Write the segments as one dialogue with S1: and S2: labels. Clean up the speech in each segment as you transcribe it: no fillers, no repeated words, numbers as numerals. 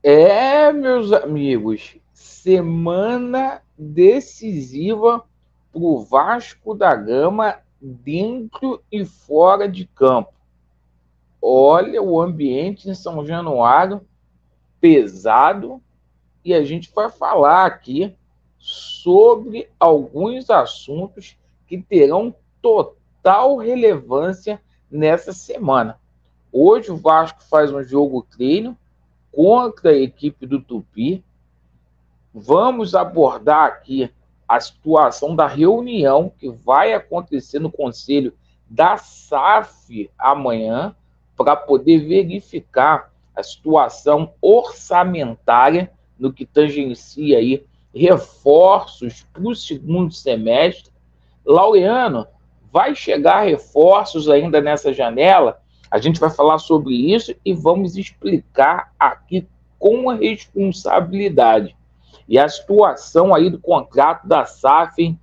S1: Meus amigos, semana decisiva para o Vasco da Gama dentro e fora de campo. Olha, o ambiente em São Januário pesado e a gente vai falar aqui sobre alguns assuntos que terão total relevância nessa semana. Hoje o Vasco faz um jogo treino contra a equipe do Tupi. Vamos abordar aqui a situação da reunião que vai acontecer no Conselho da SAF amanhã para poder verificar a situação orçamentária no que tangencia aí reforços para o segundo semestre. Laureano, vai chegar reforços ainda nessa janela? A gente vai falar sobre isso e vamos explicar aqui com a responsabilidade. E a situação aí do contrato da SAF, hein,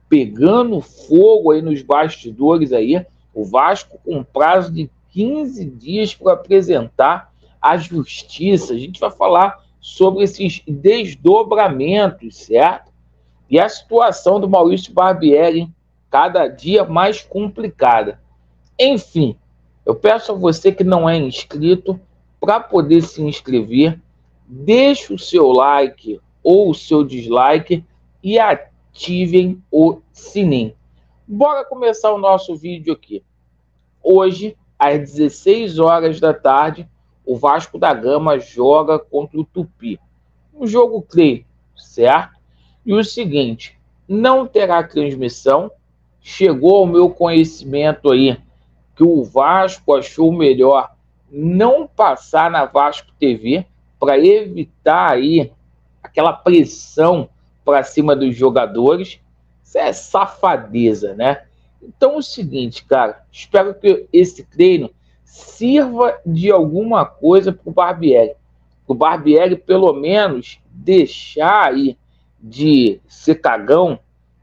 S1: pegando fogo aí nos bastidores aí, o Vasco com prazo de 15 dias para apresentar à justiça. A gente vai falar sobre esses desdobramentos, certo? E a situação do Maurício Barbieri, hein, cada dia mais complicada. Enfim, eu peço a você que não é inscrito, para poder se inscrever, deixe o seu like ou o seu dislike e ativem o sininho. Bora começar o nosso vídeo aqui. Hoje, às 16 horas da tarde, o Vasco da Gama joga contra o Tupi. Um jogo treino, certo? E o seguinte, não terá transmissão. Chegou ao meu conhecimento aí que o Vasco achou melhor não passar na Vasco TV para evitar aí aquela pressão para cima dos jogadores. Isso é safadeza, né? Então é o seguinte, cara, espero que esse treino sirva de alguma coisa para o Barbieri. O Barbieri, pelo menos, deixar aí de ser cagão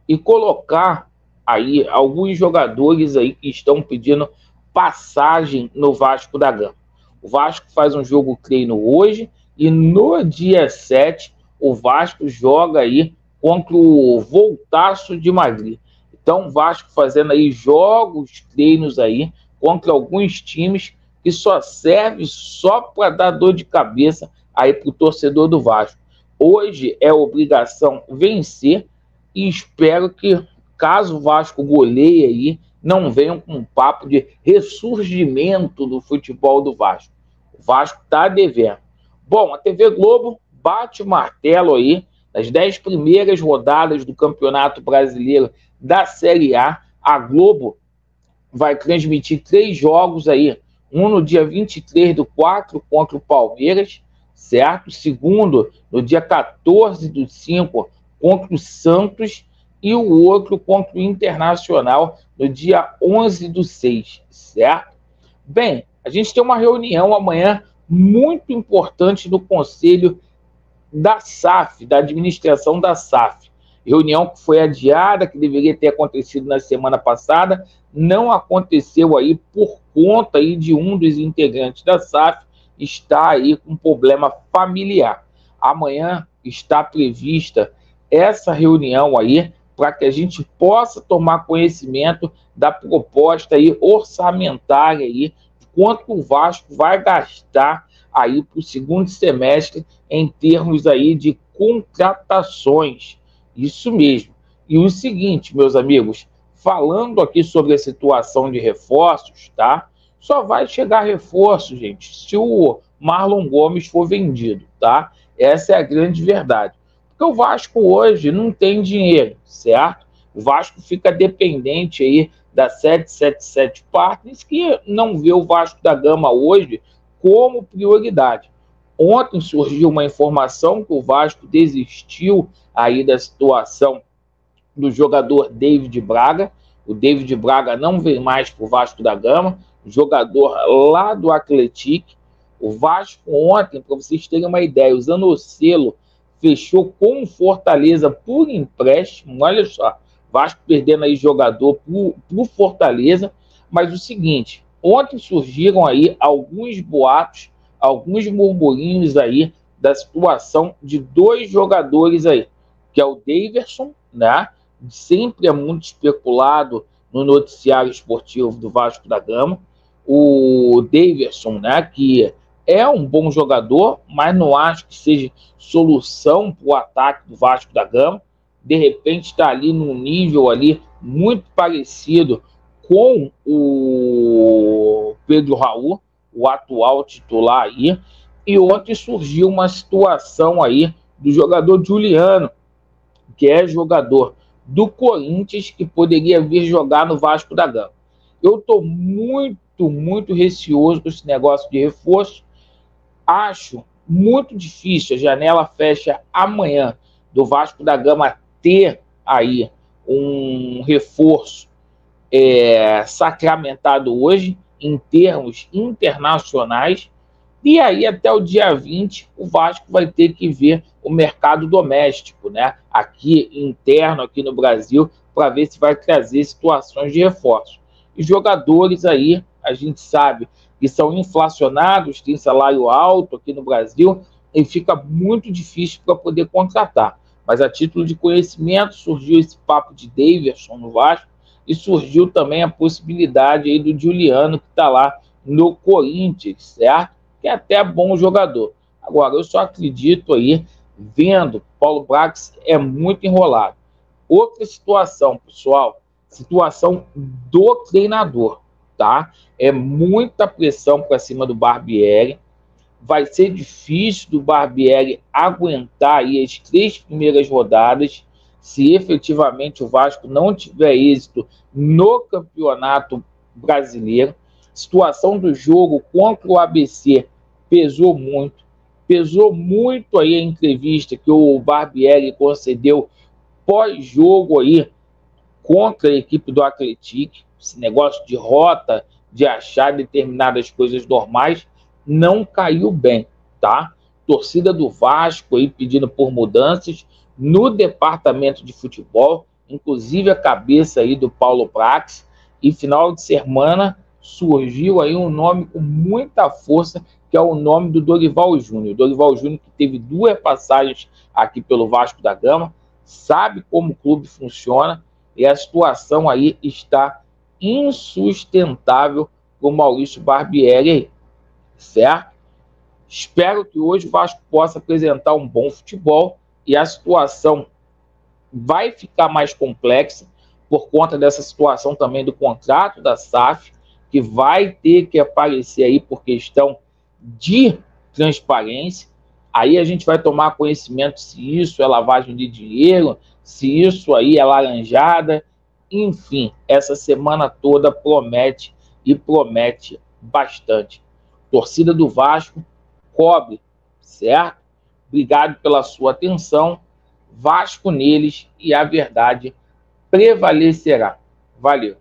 S1: e colocar aí alguns jogadores aí que estão pedindo passagem no Vasco da Gama. O Vasco faz um jogo treino hoje e no dia 7 o Vasco joga aí contra o Voltaço de Madrid. Então o Vasco fazendo aí jogos, treinos aí contra alguns times que só serve só para dar dor de cabeça aí para o torcedor do Vasco. Hoje é obrigação vencer e espero que, caso o Vasco goleie aí, não venham com um papo de ressurgimento do futebol do Vasco. O Vasco está devendo. Bom, a TV Globo bate o martelo aí nas 10 primeiras rodadas do Campeonato Brasileiro da Série A. A Globo vai transmitir 3 jogos aí. Um no dia 23/4 contra o Palmeiras, certo? Segundo, no dia 14/5 contra o Santos e o outro contra o Internacional no dia 11/6, certo? Bem, a gente tem uma reunião amanhã muito importante no Conselho da SAF, da administração da SAF. Reunião que foi adiada, que deveria ter acontecido na semana passada, não aconteceu aí por conta aí de um dos integrantes da SAF está aí com problema familiar. Amanhã está prevista essa reunião aí para que a gente possa tomar conhecimento da proposta aí orçamentária aí, de quanto o Vasco vai gastar aí para o segundo semestre em termos aí de contratações. Isso mesmo. E o seguinte, meus amigos, falando aqui sobre a situação de reforços, tá? Só vai chegar reforço, gente, se o Marlon Gomes for vendido, tá? Essa é a grande verdade. Porque o Vasco hoje não tem dinheiro, certo? O Vasco fica dependente aí da 777 Partners, que não vê o Vasco da Gama hoje como prioridade. Ontem surgiu uma informação que o Vasco desistiu aí da situação do jogador David Braga. O David Braga não vem mais para o Vasco da Gama, jogador lá do Atlético. O Vasco ontem, para vocês terem uma ideia, o Zanocelo fechou com o Fortaleza por empréstimo. Olha só, Vasco perdendo aí jogador para o Fortaleza. Mas o seguinte, ontem surgiram aí alguns boatos, alguns murmurinhos aí da situação de dois jogadores aí, que é o Daverson, né? Sempre é muito especulado no noticiário esportivo do Vasco da Gama. O Daverson, né? Que é um bom jogador, mas não acho que seja solução para o ataque do Vasco da Gama. De repente está ali num nível ali muito parecido com o Pedro Raul, o atual titular aí. E ontem surgiu uma situação aí do jogador Juliano, que é jogador do Corinthians, que poderia vir jogar no Vasco da Gama. Eu estou muito receoso com esse negócio de reforço. Acho muito difícil, a janela fecha amanhã, do Vasco da Gama ter aí um reforço sacramentado hoje, em termos internacionais, e aí até o dia 20 o Vasco vai ter que ver o mercado doméstico, né? Aqui interno, aqui no Brasil, para ver se vai trazer situações de reforço. E jogadores aí, a gente sabe que são inflacionados, tem salário alto aqui no Brasil, e fica muito difícil para poder contratar. Mas a título de conhecimento surgiu esse papo de Daverson no Vasco, e surgiu também a possibilidade aí do Juliano, que está lá no Corinthians, certo? Que é até bom jogador. Agora, eu só acredito aí, vendo, Paulo Brax é muito enrolado. Outra situação, pessoal, situação do treinador, tá? É muita pressão para cima do Barbieri. Vai ser difícil do Barbieri aguentar aí as 3 primeiras rodadas, se efetivamente o Vasco não tiver êxito no Campeonato Brasileiro. Situação do jogo contra o ABC pesou muito aí a entrevista que o Barbieri concedeu pós-jogo aí contra a equipe do Atlético. Esse negócio de rota, de achar determinadas coisas normais, não caiu bem, tá? Torcida do Vasco aí pedindo por mudanças no departamento de futebol, inclusive a cabeça aí do Paulo Brax, e final de semana surgiu aí um nome com muita força, que é o nome do Dorival Júnior. Dorival Júnior, que teve 2 passagens aqui pelo Vasco da Gama, sabe como o clube funciona, e a situação aí está insustentável para o Maurício Barbieri, certo? Espero que hoje o Vasco possa apresentar um bom futebol, e a situação vai ficar mais complexa por conta dessa situação também do contrato da SAF, que vai ter que aparecer aí por questão de transparência. Aí a gente vai tomar conhecimento se isso é lavagem de dinheiro, se isso aí é laranjada. Enfim, essa semana toda promete, e promete bastante. Torcida do Vasco, cobre, certo? Obrigado pela sua atenção. Vasco neles, e a verdade prevalecerá. Valeu.